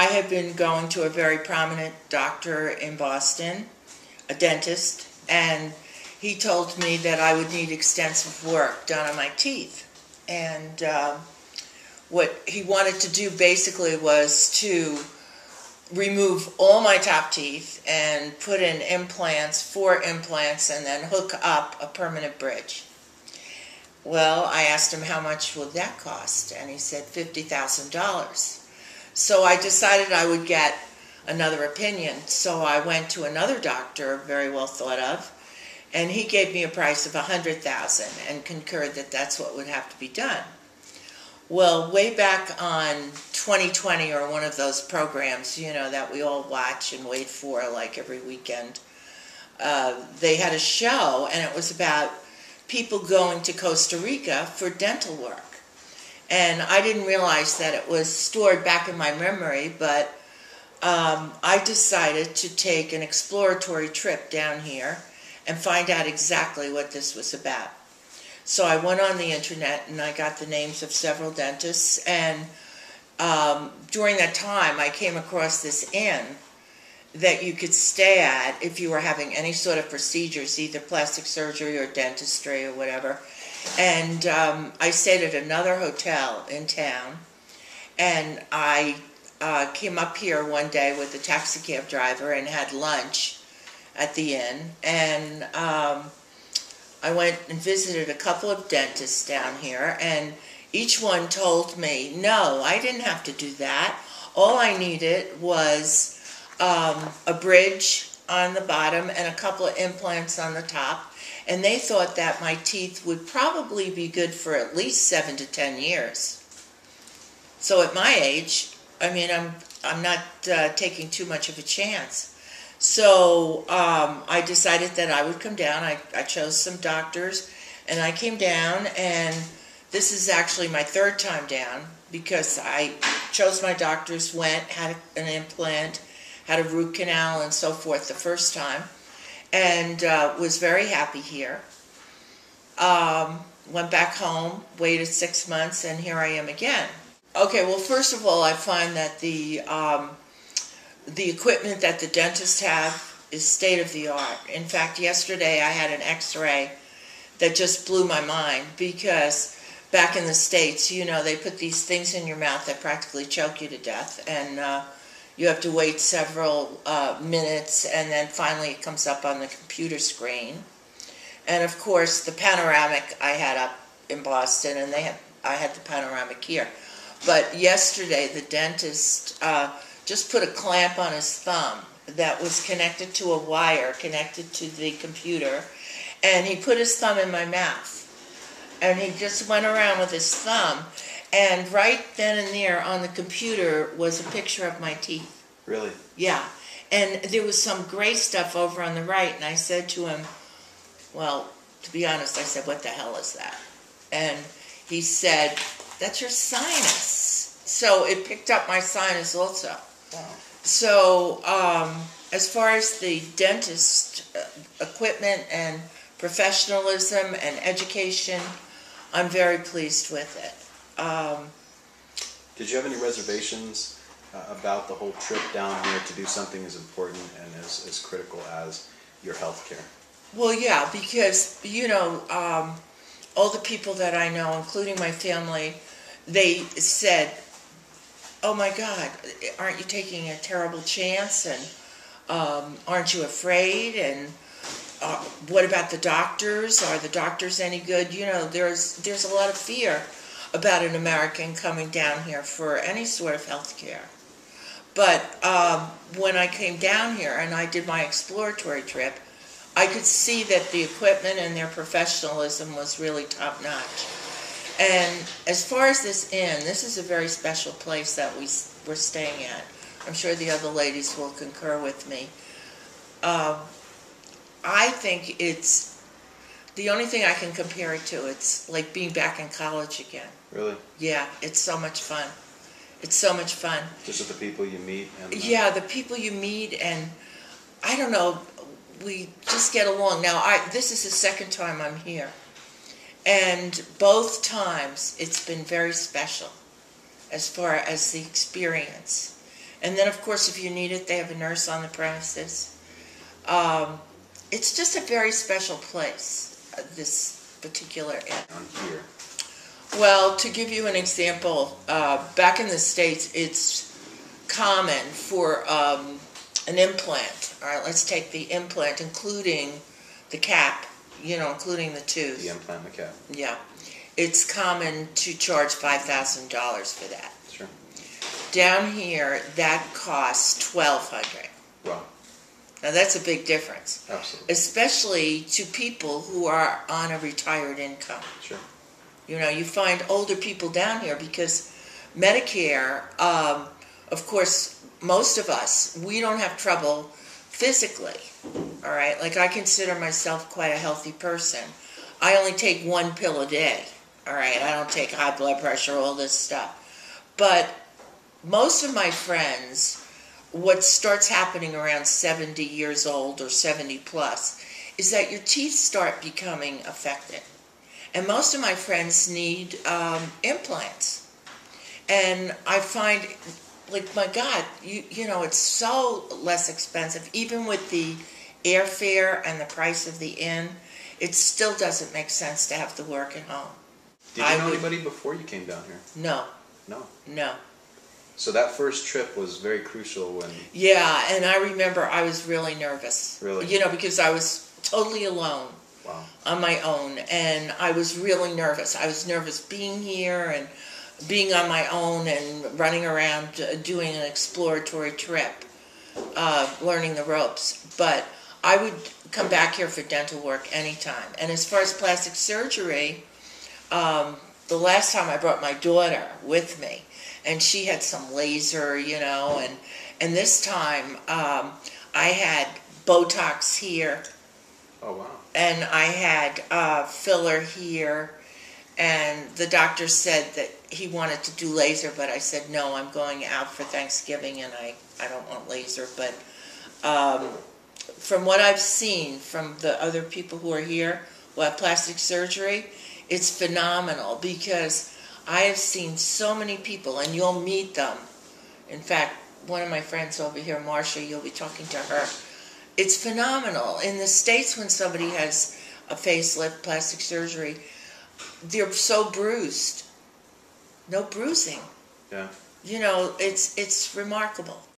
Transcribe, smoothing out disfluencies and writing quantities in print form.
had been going to a very prominent doctor in Boston, a dentist, and he told me that I would need extensive work done on my teeth. And what he wanted to do basically was to remove all my top teeth and put in implants, 4 implants, and then hook up a permanent bridge. Well, I asked him how much would that cost, and he said $50,000. So I decided I would get another opinion. So I went to another doctor, very well thought of, and he gave me a price of $100,000 and concurred that that's what would have to be done. Well, way back on 2020 or one of those programs, you know, that we all watch and wait for like every weekend, they had a show, and it was about people going to Costa Rica for dental work. And I didn't realize that it was stored back in my memory, but I decided to take an exploratory trip down here and find out exactly what this was about. So I went on the internet and I got the names of several dentists, and during that time I came across this inn that you could stay at if you were having any sort of procedures, either plastic surgery or dentistry or whatever. And I stayed at another hotel in town, and I came up here one day with a taxi cab driver and had lunch at the inn, and I went and visited a couple of dentists down here, and each one told me, no, I didn't have to do that. All I needed was a bridge on the bottom and a couple of implants on the top, and they thought that my teeth would probably be good for at least 7 to 10 years. So at my age, I mean, I'm not taking too much of a chance. So I decided that I would come down. I chose some doctors, and I came down, and this is actually my 3rd time down, because I chose my doctors, went, had an implant, had a root canal and so forth the first time, and was very happy here. Went back home, waited 6 months, and here I am again. Okay, well, first of all, I find that the equipment that the dentists have is state-of-the-art. In fact, yesterday I had an x-ray that just blew my mind, because back in the States, you know, they put these things in your mouth that practically choke you to death, and you have to wait several minutes, and then finally it comes up on the computer screen. And of course, the panoramic I had up in Boston, and I had the panoramic here. But yesterday, the dentist just put a clamp on his thumb that was connected to a wire connected to the computer, and he put his thumb in my mouth. And he just went around with his thumb, and right then and there on the computer was a picture of my teeth. Really? Yeah. And there was some gray stuff over on the right, and I said to him, well, to be honest, I said, what the hell is that? And he said, that's your sinus. So it picked up my sinus also. Wow. So as far as the dentist equipment and professionalism and education, I'm very pleased with it. Did you have any reservations about the whole trip down here to do something as important and as critical as your health care? Well, yeah, because, you know, all the people that I know, including my family, they said, oh my God, aren't you taking a terrible chance, and aren't you afraid, and what about the doctors? Are the doctors any good? You know, there's a lot of fear about an American coming down here for any sort of health care. But when I came down here and I did my exploratory trip, I could see that the equipment and their professionalism was really top-notch. And as far as this inn, this is a very special place that we're staying at. I'm sure the other ladies will concur with me. I think it's the only thing I can compare it to. It's like being back in college again. Really? Yeah, it's so much fun. It's so much fun. Just with the people you meet? And yeah, the people you meet, and I don't know, we just get along. Now, this is the 2nd time I'm here, and both times it's been very special as far as the experience. And then, of course, if you need it, they have a nurse on the premises. It's just a very special place, this particular inn. On here. Well, to give you an example, back in the States, it's common for an implant. All right, let's take the implant, including the cap, including the tooth. The implant, the cap. Yeah. It's common to charge $5,000 for that. Sure. Down here, that costs $1,200. Wow. Now that's a big difference. Absolutely. Especially to people who are on a retired income. Sure. You find older people down here because Medicare, of course, most of us, we don't have trouble physically. All right? Like, I consider myself quite a healthy person. I only take 1 pill a day. All right? I don't take high blood pressure, all this stuff. But most of my friends, what starts happening around 70 years old or 70 plus is that your teeth start becoming affected. And most of my friends need implants. And I find, like, my God, it's so less expensive. Even with the airfare and the price of the inn, it still doesn't make sense to have to work at home. Did you know anybody before you came down here? No. No. So that first trip was very crucial when... Yeah, and I remember I was really nervous. Really? Because I was totally alone. Wow. On my own, and I was really nervous. I was nervous being here and being on my own and running around doing an exploratory trip, learning the ropes. But I would come back here for dental work anytime. And as far as plastic surgery, the last time I brought my daughter with me, and she had some laser, and this time I had Botox here. Oh, wow. And I had filler here, and the doctor said that he wanted to do laser, but I said, no, I'm going out for Thanksgiving, and I don't want laser. But from what I've seen from the other people who are here who have plastic surgery, it's phenomenal, because I have seen so many people, and you'll meet them. In fact, one of my friends over here, Marcia, you'll be talking to her. It's phenomenal. In the States, when somebody has a facelift, plastic surgery, they're so bruised. No bruising. Yeah. It's remarkable.